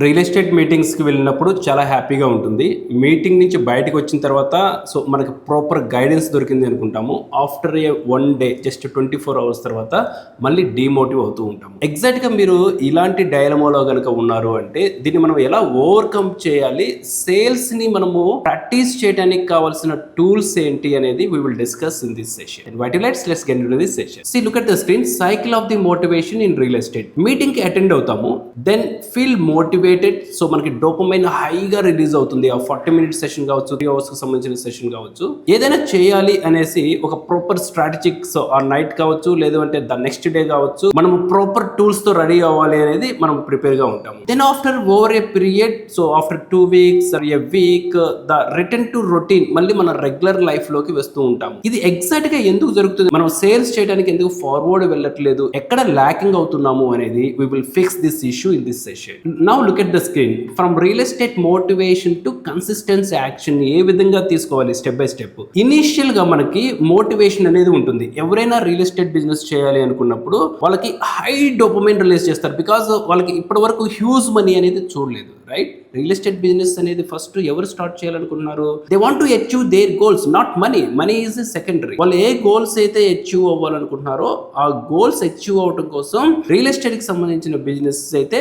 Real estate మీటింగ్స్కి వెళ్ళినప్పుడు చాలా హ్యాపీగా ఉంటుంది. మీటింగ్ నుంచి బయటకు వచ్చిన తర్వాత మనకి ప్రాపర్ గైడెన్స్ దొరికింది అనుకుంటాము. ఆఫ్టర్ ఏ 1 డే జస్ట్ 24 అవర్స్ తర్వాత మళ్ళీ డీమోటివ్ అవుతూ ఉంటాము. ఎగ్జాక్ట్గా మీరు ఇలాంటి డైలమాలో కనుక ఉన్నారు అంటే దీన్ని మనం ఎలా ఓవర్కమ్ చేయాలి, సేల్స్ని మనము ప్రాక్టీస్ చేయడానికి కావాల్సిన టూల్స్ ఏంటి అనేది we will discuss in this session. And what let's get into this session. See, look at the screen. Cycle of the motivation in real estate. Meeting కి అటెండ్ అవుతాము, then feel motivated. సో మనకి dopamine హైగా release అవుతుంది. ఆ 40 minutes session కావచ్చు, 3 hours కి సంబంధించిన session కావచ్చు. ఏదైనా చేయాలి అనేసి ఒక ప్రాపర్ స్ట్రాటజిక్ ఆ నైట్ కావచ్చు, లేదు అంటే ద నెక్స్ట్ డే కావచ్చు, మనం ప్రాపర్ టూల్స్ తో రెడీ అవ్వాలి అనేది మనం ప్రిపేర్ గా ఉంటాము. Then after over a period, so after 2 weeks or a week, the return to routine, మళ్ళీ మన రెగ్యులర్ లైఫ్ లోకి వస్తూ ఉంటాము. ఇది ఎగ్జాక్ట్ గా ఎందుకు జరుగుతుంది, మనం సేల్స్ చేయడానికి ఎందుకు ఫార్వర్డ్ వెళ్ళట్లేదు, ఎక్కడ ల్యాకింగ్ అవుతున్నాము అనేది we will fix this issue in this session. Now look at the screen. From real estate motivation to consistent action, ఏ విధంగా తీసుకోవాలి స్టెప్ బై స్టెప్. ఇనిషియల్ గా మనకి మోటివేషన్ అనేది ఉంటుంది. ఎవరైనా రియల్ ఎస్టేట్ బిజినెస్ చేయాలి అనుకున్నప్పుడు వాళ్ళకి హై డోపమైన్ రిలీజ్ చేస్తారు, బికాస్ వాళ్ళకి ఇప్పటి వరకు హ్యూజ్ మనీ అనేది చూడలేదు, రైట్? రియల్ ఎస్టేట్ బిజినెస్ అనేది ఫస్ట్ ఎవరు స్టార్ట్ చేయాలనుకుంటున్నారు? They want to achieve there goals, not money. Money is secondary. వాళ్ళు ఏ గోల్స్ అయితే అచీవ్ అవ్వాలనుకుంటున్నారో ఆ గోల్స్ అచీవ్ అవడం కోసం రియల్ ఎస్టేట్ కి సంబంధించిన బిజినెస్ అయితే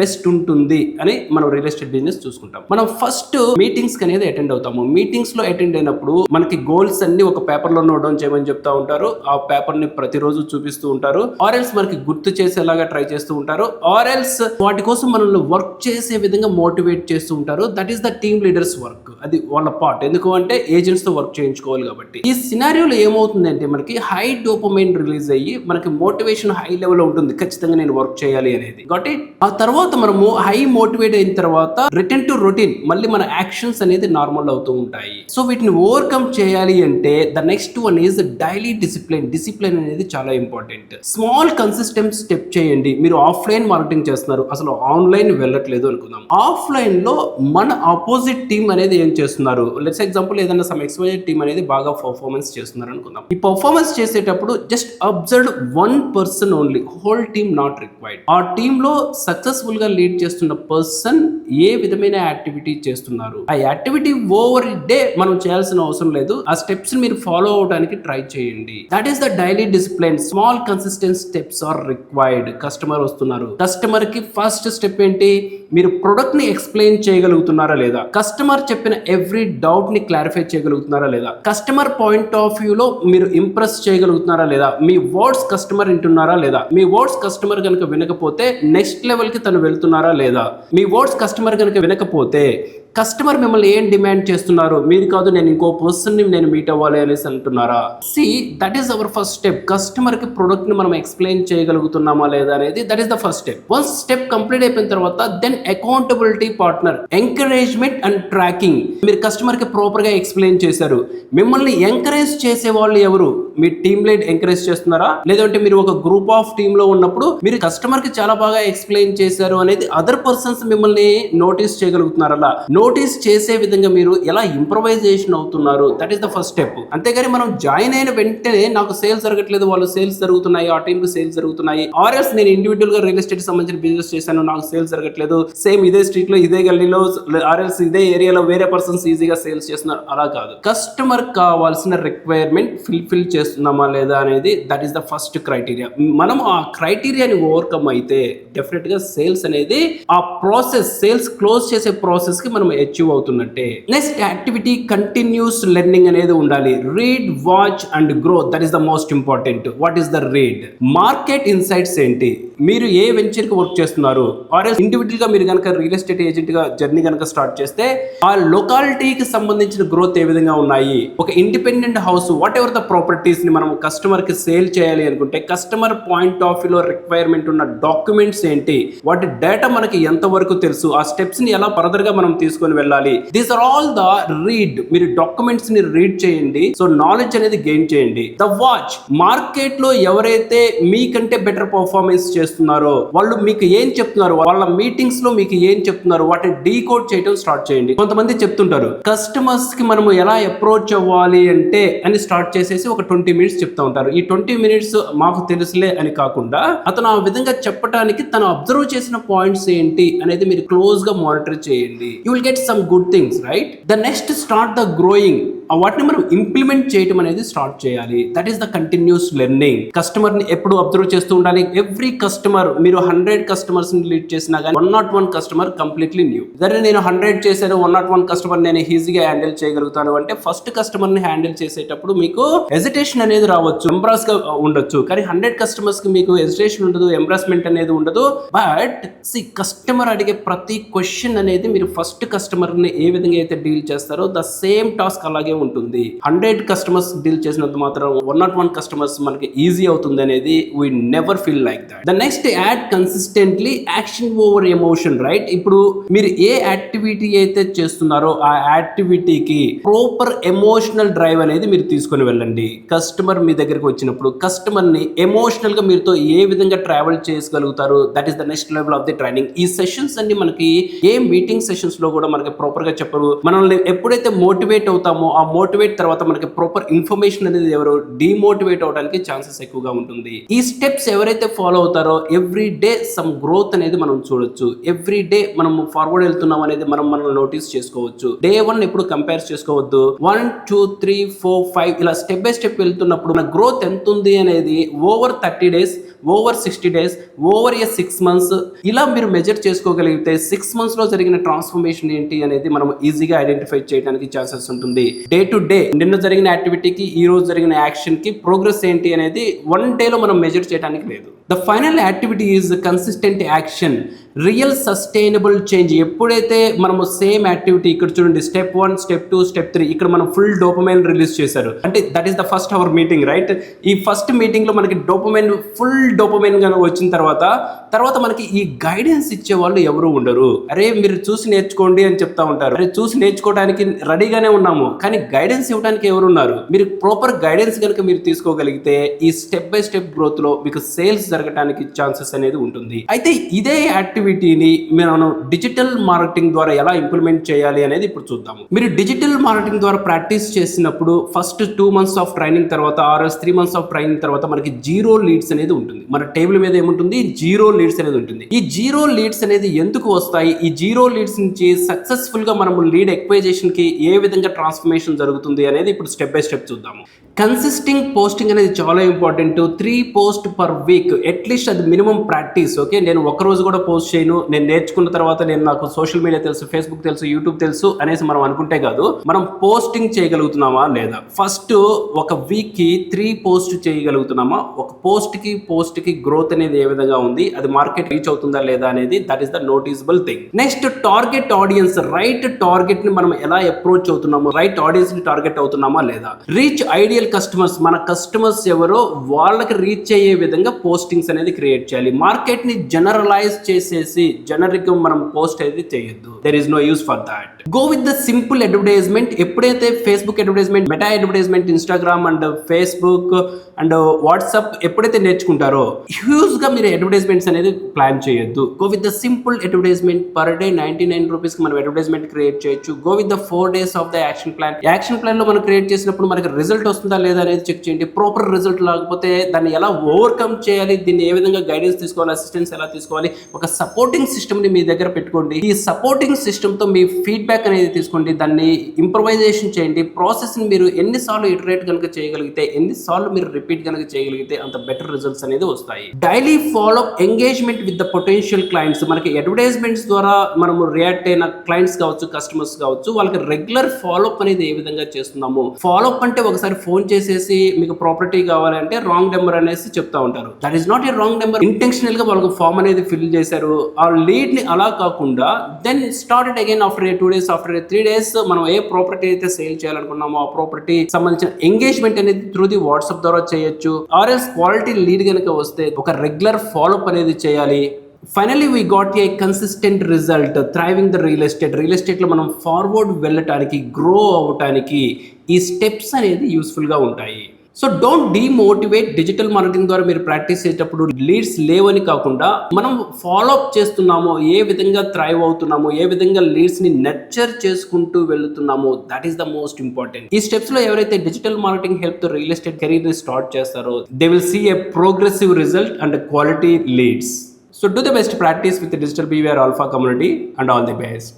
బెస్ట్ ఉంటుంది అని మనం రియల్ ఎస్టేట్ బిజినెస్ చూసుకుంటాం. మనం ఫస్ట్ మీటింగ్స్ అనేది అటెండ్ అవుతాము. మీటింగ్స్ లో అటెండ్ అయినప్పుడు మనకి గోల్స్ అన్ని ఒక పేపర్ లో నోట్ డౌన్ చేయమని చెప్తా ఉంటారు. ఆ పేపర్ ని ప్రతిరోజు చూపిస్తూ ఉంటారు. ఆర్ఎల్స్ మనకి గుర్తు చేసేలాగా ట్రై చేస్తూ ఉంటారు. ఆర్ఎల్స్ వాటి కోసం మనల్ని వర్క్ చేసే విధంగా మోటివేట్ చేస్తూ ఉంటారు. That is the team leaders work. అది వాళ్ళ పార్ట్. ఎందుకు అంటే ఏజెంట్స్ తో వర్క్ చేయించుకోవాలి కాబట్టి. ఈ సినారియోలో ఏమవుతుందంటే మనకి హై డోపమైన్ రిలీజ్ అయ్యి మనకి మోటివేషన్ హై లెవెల్ లో ఉంటుంది, ఖచ్చితంగా నేను వర్క్ చేయాలి అనేది. కాబట్టి ఆ తర్వాత మనము హై మోటివేట్ అయిన తర్వాత రిటర్న్ టు రొటీన్, మళ్ళీ మన యాక్షన్స్ అనేది నార్మల్ అవుతూ ఉంటాయి. సో వీటిని ఓవర్కమ్ చేయాలి అంటే the next one is daily discipline. Discipline అనేది చాలా ఇంపార్టెంట్. స్మాల్ కన్సిస్టెంట్ స్టెప్ చేయండి. మీరు ఆఫ్లైన్ మార్కెటింగ్ చేస్తున్నారు, అసలు ఆన్లైన్ వెళ్ళట్లేదు అనుకుందాం. ఆఫ్లైన్ లో మన ఆపోజిట్ టీమ్ అనేది ఏం చేస్తున్నారు, లెట్స్ ఎగ్జాంపుల్ ఏదైనా సమ్ ఎక్స్పైర్డ్ టీమ్ అనేది బాగా పర్ఫార్మెన్స్ చేస్తున్నారు అనుకుందాం. ఈ పర్ఫార్మెన్స్ చేసేటప్పుడు just observe 1 person only, whole team not required. ఆ టీమ్ లో సక్సెస్ఫుల్ గా లీడ్ చేస్తున్న పర్సన్ ఏ విధమైన యాక్టివిటీ చేస్తున్నారు, ఆ యాక్టివిటీ ఓవర్ డే మనం చేయాల్సిన అవసరం లేదు. ఆ స్టెప్స్ మీరు ఫాలో అవడానికి ట్రై చేయండి. That is the daily discipline. Small consistent steps are required. Customer వస్తున్నారు, కస్టమర్ కి ఫస్ట్ స్టెప్ ఏంటి, మీరు ప్రొడక్ట్ ని ఎక్స్ప్లెయిన్ చేయగలుగుతున్నారా లేదా, కస్టమర్ చెప్పిన ఎవ్రీ డౌట్ ని క్లారిఫై చేయగలుగుతున్నారా లేదా, కస్టమర్ పాయింట్ ఆఫ్ వ్యూ లో మీరు ఇంప్రెస్ చేయగలుగుతున్నారా లేదా, మీ వర్డ్స్ కస్టమర్ వింటున్నారా లేదా, మీ వర్డ్స్ కస్టమర్ కనుక వినకపోతే నెక్స్ట్ లెవెల్ కి తను వెళ్తున్నారా లేదా, మీ వర్డ్స్ కస్టమర్ కనుక వినకపోతే కస్టమర్ మిమ్మల్ని ఏం డిమాండ్ చేస్తున్నారు, మీరు కాదు నేను ఇంకో పర్సన్ ని నేను మీట్ అవ్వాలి అనేసి అంటున్నారా. See that is our first step. Customer కి ప్రొడక్ట్ ని మనం ఎక్స్ప్లెయిన్ చేయగలుగుతున్నామా లేదా అనేది that is the first step. Once step complete అయిపోయిన తర్వాత then accountability partner, encouragement and tracking. మీరు కస్టమర్ కి ప్రాపర్ గా ఎక్స్ప్లెయిన్ చేశారు, మిమ్మల్ని ఎంకరేజ్ చేసే వాళ్ళు ఎవరు, మీ టీమ్ లీడ్ ఎంకరేజ్ చేస్తున్నారా, లేదంటే మీరు ఒక గ్రూప్ ఆఫ్ టీమ్ లో ఉన్నప్పుడు మీరు కస్టమర్ కి చాలా బాగా ఎక్స్ప్లెయిన్ చేశారు అనేది అదర్ పర్సన్స్ మిమ్మల్ని నోటీస్ చేయగలుగుతున్నారా, అలా నోటీస్ చేసే విధంగా మీరు ఎలా ఇంప్రవైజేషన్ అవుతున్నారు. That is the first step. అంతేగాని మనం జాయిన్ అయిన వెంటనే నాకు సేల్స్ జరగట్లేదు, వాళ్ళు సేల్స్ జరుగుతున్నాయి, ఆ టీమ్ కి సేల్స్ జరుగుతున్నాయి, ఆర్ఎల్స్ నేను ఇండివిజువల్ గా రియల్ ఎస్టేట్ సంబంధించిన బిజినెస్ చేశాను, నాకు సేల్స్ జరగట్లేదు, సేమ్ ఇదే స్ట్రీట్ లో ఇదే గల్లీలో ఆర్ఎల్స్ ఇదే ఏరియాలో వేరే పర్సన్స్ ఈజీగా సేల్స్ చేస్తున్నారు, అలా కాదు. కస్టమర్ కావాల్సిన రిక్వైర్మెంట్ ఫుల్ఫిల్ చేస్తున్నామా లేదా అనేది that is the first criteria. మనం ఆ క్రైటీరియాని ఓవర్కమ్ అయితే డెఫినెట్ గా సేల్స్ అనేది ఆ ప్రాసెస్, సేల్స్ క్లోజ్ చేసే ప్రాసెస్ కి మనం అచీవ్ అవుతున్నట్టే. నెక్స్ట్ యాక్టివిటీ కంటిన్యూస్ లెర్నింగ్ అనేది ఉండాలి. Read, watch and grow. That is the most important. What is the read? Market insights ఏంటి, మీరు ఏ వెంచర్ కి వర్క్ చేస్తున్నారు, ఆర్ ఇండివిజువల్ గా మీరు కనుక రియల్ ఎస్టేట్ ఏజెంట్ గా జర్నీ కనుక స్టార్ట్ చేస్తే ఆ లొకాలిటీకి సంబంధించిన గ్రోత్ ఏ విధంగా ఉన్నాయి, ఒక independent house what ever the properties ని మనం కస్టమర్ కి సేల్ చేయాలి అనుకుంటే కస్టమర్ పాయింట్ ఆఫ్ వ్యూ లో రిక్వైర్మెంట్ ఉన్న డాక్యుమెంట్స్ ఏంటి, వాటి డేటా మనకి ఎంత వరకు తెలుసు, ఆ స్టెప్స్ ని ఎలా ఫర్దర్ గా మనం తీసుకు తీసుకొని వెళ్ళాలి. These are all the read. మీరు డాక్యుమెంట్స్ ని రీడ్ చేయండి, సో నాలెడ్జ్ అనేది గెయిన్ చేయండి. ద వాచ్, మార్కెట్ లో ఎవరైతే మీకంటే బెటర్ పర్ఫార్మెన్స్ చేస్తున్నారో వాళ్ళు మీకు ఏం చెప్తున్నారు, వాళ్ళ మీటింగ్స్ లో మీకు ఏం చెప్తున్నారు, వాటిని డీకోడ్ చేయడం స్టార్ట్ చేయండి. కొంతమంది చెప్తుంటారు కస్టమర్స్ కి మనము ఎలా అప్రోచ్ అవ్వాలి అంటే అని స్టార్ట్ చేసేసి ఒక 20 minutes చెప్తా ఉంటారు. ఈ 20 minutes మాకు తెలుసులే అని కాకుండా అతను ఆ విధంగా చెప్పడానికి తను అబ్జర్వ్ చేసిన పాయింట్స్ ఏంటి అనేది మీరు క్లోజ్ గా మానిటర్ చేయండి. You will get some good things, right? The next start the growing. వాటిని మనం ఇంప్లిమెంట్ చేయడం అనేది స్టార్ట్ చేయాలి. That is the continuous learning. Customer ని ఎప్పుడు అబ్జర్వ్ చేస్తూ ఉండాలి. ఎవ్రీ కస్టమర్, మీరు 100 customers ని లీడ్ చేసినా కానీ 101 కస్టమర్ కంప్లీట్లీ న్యూ. సరే నేను 100 చేశాను, 101 కస్టమర్ నేను ఈజీగా హ్యాండిల్ చేయగలుగుతాను అంటే ఫస్ట్ కస్టమర్ ని హ్యాండిల్ చేసేటప్పుడు మీకు హెజిటేషన్ అనేది రావచ్చు, ఎంబ్రాస్ గా ఉండొచ్చు. కానీ 100 customers కి మీకు హెజిటేషన్ ఉండదు, ఎంబ్రాస్మెంట్ అనేది ఉండదు. బట్ కస్టమర్ అడిగే ప్రతి క్వశ్చన్ అనేది మీరు ఫస్ట్ కస్టమర్ ని ఏ విధంగా అయితే డీల్ చేస్తారో ద సేమ్ టాస్క్ అలాగే ఉంటుంది. 100 customers డీల్ చేసినంత మాత్రం 101 customers మనకి ఈజీ అవుతుంది అనేది we never feel like that. The next, add consistently action over emotion, right? ఇప్పుడు మీరు ఏ యాక్టివిటీ అయితే చేస్తున్నారో ఆ యాక్టివిటీకి ప్రాపర్ ఎమోషనల్ డ్రైవ్ అనేది మీరు తీసుకొని వెళ్ళండి. కస్టమర్ మీ దగ్గరికి వచ్చినప్పుడు కస్టమర్ ని ఎమోషనల్ గా మీరుతో ఏ విధంగా ట్రావెల్ చేయగలుగుతారు, that is the next level of the training. ఈ సెషన్స్ అన్ని మనకి ఏ మీటింగ్ సెషన్స్ లో కూడా మనకి ప్రాపర్ గా చెప్పరు. మనల్ని ఎప్పుడైతే మోటివేట్ అవుతామో ఆ మోటివేట్ తర్వాత మనకి ప్రాపర్ ఇన్ఫర్మేషన్ అనేది ఎవరు డిమోటివేట్ అవడానికి ఛాన్సెస్ ఎక్కువగా ఉంటుంది. ఈ స్టెప్స్ ఎవరైతే ఫాలో అవుతారో ఎవ్రీ డే సమ్ గ్రోత్ అనేది మనం చూడొచ్చు. ఎవ్రీ డే మనం ఫార్వర్డ్ వెళ్తున్నాం అనేది మనం నోటీస్ చేసుకోవచ్చు. డే 1 ఎప్పుడు కంపేర్ చేసుకోవద్దు. 1, 2, 3, 4, 5 ఇలా స్టెప్ బై స్టెప్ వెళ్తున్నప్పుడు మన గ్రోత్ ఎంత ఉంది అనేది over 30 days, over 60 days, over 6 months ఇలా మీరు మెజర్ చేసుకోగలిగితే 6 months లో జరిగిన ట్రాన్స్ఫర్మేషన్ ఏంటి అనేది మనం ఈజీగా ఐడెంటిఫై చేయడానికి ఛాన్సెస్ ఉంటుంది. డే టు డే నిన్న జరిగిన యాక్టివిటీకి ఈ రోజు జరిగిన యాక్షన్ కి ప్రోగ్రెస్ ఏంటి అనేది 1 day లో మనం మెజర్ చేయడానికి లేదు. The final activity is consistent action, real sustainable change. ఎప్పుడైతే మనము సేమ్ యాక్టివిటీ ఇక్కడ చూడండి, స్టెప్ 1, స్టెప్ 2, స్టెప్ 3 ఇక్కడ మనం ఫుల్ డోపమైన్ రిలీజ్ చేశారు అంటే that is the first hour meeting, right? ఈ ఫస్ట్ మీటింగ్ లో మనకి డోపమైన్ ఫుల్ డోపమైన్ గా వచ్చిన తర్వాత మనకి ఈ గైడెన్స్ ఇచ్చే వాళ్ళు ఎవరు ఉండరు. అరే మీరు చూసి నేర్చుకోండి అని చెప్తా ఉంటారు. అరే చూసి నేర్చుకోవడానికి రెడీగానే ఉన్నాము, కానీ గైడెన్స్ ఇవ్వడానికి ఎవరు ఉన్నారు? మీరు ప్రాపర్ గైడెన్స్ కనుక మీరు తీసుకోగలిగితే ఈ స్టెప్ బై స్టెప్ గ్రోత్ లో మీకు సేల్స్ జరగడానికి ఛాన్సెస్ అనేది ఉంటుంది. అయితే ఇదే యాక్టివిటీని మనం డిజిటల్ మార్కెటింగ్ ద్వారా ఎలా ఇంప్లిమెంట్ చేయాలి అనేది ఇప్పుడు చూద్దాము. మీరు డిజిటల్ మార్కెటింగ్ ద్వారా ప్రాక్టీస్ చేసినప్పుడు ఫస్ట్ 2 months ఆఫ్ ట్రైనింగ్ తర్వాత ఆర్ 3 months ఆఫ్ ట్రైనింగ్ తర్వాత మనకి 0 leads అనేది ఉంటుంది. మన టేబుల్ మీద ఏముంటుంది? 0 leads అనేది ఉంటుంది. ఈ 0 leads అనేది ఎందుకు వస్తాయి? ఈ 0 leads నుంచి సక్సెస్ఫుల్ గా మనము లీడ్ ఎక్వైజేషన్ కి ఏ విధంగా ట్రాన్స్ఫర్మేషన్ జరుగుతుంది అనేది ఇప్పుడు స్టెప్ బై స్టెప్ చూద్దాము. కన్సిస్టింగ్ పోస్టింగ్ అనేది చాలా important. 3 posts per week at least అది మినిమం ప్రాక్టీస్. ఓకే, నేను ఒక రోజు కూడా పోస్ట్ చేయను, నేను నేర్చుకున్న తర్వాత నేను నాకు సోషల్ మీడియా తెలుసు, ఫేస్బుక్ తెలుసు, యూట్యూబ్ తెలుసు అనేసి మనం అనుకుంటే కాదు, మనం పోస్టింగ్ చేయగలుగుతున్నామా లేదా? ఫస్ట్ ఒక వీక్ కి 3 posts చేయగలుగుతున్నామా? ఒక పోస్ట్ కి గ్రోత్ అనేది ఏ విధంగా ఉంది, అది మార్కెట్ రీచ్ అవుతుందా లేదా అనేది that is the noticeable thing. Next, target audience. Right target ని మనం ఎలా అప్రోచ్ అవుతున్నాము, రైట్ ఆడియన్స్ ని టార్గెట్ అవుతున్నామా లేదా? రీచ్ ఐడియల్ కస్టమర్స్, మన కస్టమర్స్ ఎవరో వాళ్ళకి రీచ్ అయ్యే విధంగా పోస్టింగ్స్ అనేది క్రియేట్ చేయాలి. మార్కెట్ ని జనరలైజ్ చేసేసి జనరిక్ మనం పోస్ట్ అయితే చేయొద్దు. There is no use for that. Go with the simple advertisement. ఎప్పుడైతే Facebook advertisement, Meta advertisement, Instagram and Facebook and WhatsApp ఎప్పుడైతే నేర్చుకుంటారో హ్యూజ్ గా మీరు అడ్వర్టైజ్మెంట్స్ అనేది ప్లాన్ చేయొద్దు. Go with the simple advertisement. Per day 99 rupees కి మనం advertisement create చేయొచ్చు. Go with the 4 days of the action plan. Action plan లో మనం క్రియేట్ చేసినప్పుడు మనకి రిజల్ట్ వస్తుందా లేదా అనేది చెక్ చేయండి. ప్రాపర్ రిజల్ట్ లేకపోతే దాన్ని ఎలా ఓవర్కమ్ చేయాలి, దీన్ని ఏ విధంగా గైడెన్స్ తీసుకోవాలి, అసిస్టెన్స్ ఎలా తీసుకోవాలి, ఒక సపోర్టింగ్ సిస్టమ్ ని మీ దగ్గర పెట్టుకోండి. ఈ సపోర్టింగ్ సిస్టమ్ తో మీ ఫీడ్బ్యాక్ అనేది తీసుకోండి, దాన్ని ఇంప్రొవైజేషన్ చేయండి. ప్రాసెస్ ని మీరు ఎన్నిసార్లు ఇటరేట్ కనుక చేయగలిగితే, ఎన్నిసార్లు మీరు రిపీట్ కనుక చేయగలిగితే అంత బెటర్ రిజల్ట్స్ అనేది వస్తాయి. Daily follow engagement with the potential clients. మనకి అడ్వర్టైజ్మెంట్స్ ద్వారా మనము రియాక్ట్ అయిన క్లయింట్స్ కావచ్చు, కస్టమర్స్ కావచ్చు, వాళ్ళకి రెగ్యులర్ ఫాలోఅప్ అనేది ఏ విధంగా చేస్తున్నాము. ఫాలోఅప్ అంటే ఒకసారి ఫోన్ చేసేసి మీకు ప్రాపర్టీ కావాలంటే రాంగ్ నెంబర్ అనేసి చెప్తా ఉంటారు. That is not a wrong number. Intentional గా వాళ్ళకి ఫామ్ అనేది ఫిల్ చేశారు. ఆ లీడ్ ని అలా కాకుండా then started again after 2 days, after 3 days మనం ఏ ప్రాపర్టీ అయితే సేల్ చేయాలనుకున్నామో ఆ ప్రాపర్టీ సంబంధించిన ఎంగేజ్మెంట్ అనేది త్రూ ది వాట్సాప్ ద్వారా చేయొచ్చు. ఆర్ఎల్స్ క్వాలిటీ లీడ్ కనుక వస్తే ఒక రెగ్యులర్ ఫాలోఅప్ అనేది చేయాలి. Finally we got a consistent result thriving the real ఎస్టేట్లో మనం ఫార్వర్డ్ వెళ్ళటానికి, గ్రో అవ్వటానికి ఈ స్టెప్స్ అనేది యూస్ఫుల్గా ఉంటాయి. So don't demotivate. Digital marketing ద్వారా మీరు ప్రాక్టీస్ చేసేటప్పుడు లీడ్స్ లేవని కాకుండా మనం ఫాలో అప్ చేస్తున్నామో, ఏ విధంగా థ్రైవ్ అవుతున్నామో, ఏ విధంగా లీడ్స్ని నర్చర్ చేసుకుంటూ వెళ్తున్నామో, that is the most important. ఈ స్టెప్స్లో ఎవరైతే డిజిటల్ మార్కెటింగ్ హెల్ప్తో రియల్ ఎస్టేట్ కెరీర్ని స్టార్ట్ చేస్తారో they will see a progressive result and quality leads. So do the best practice with the Digital BVR Alpha community and all the best.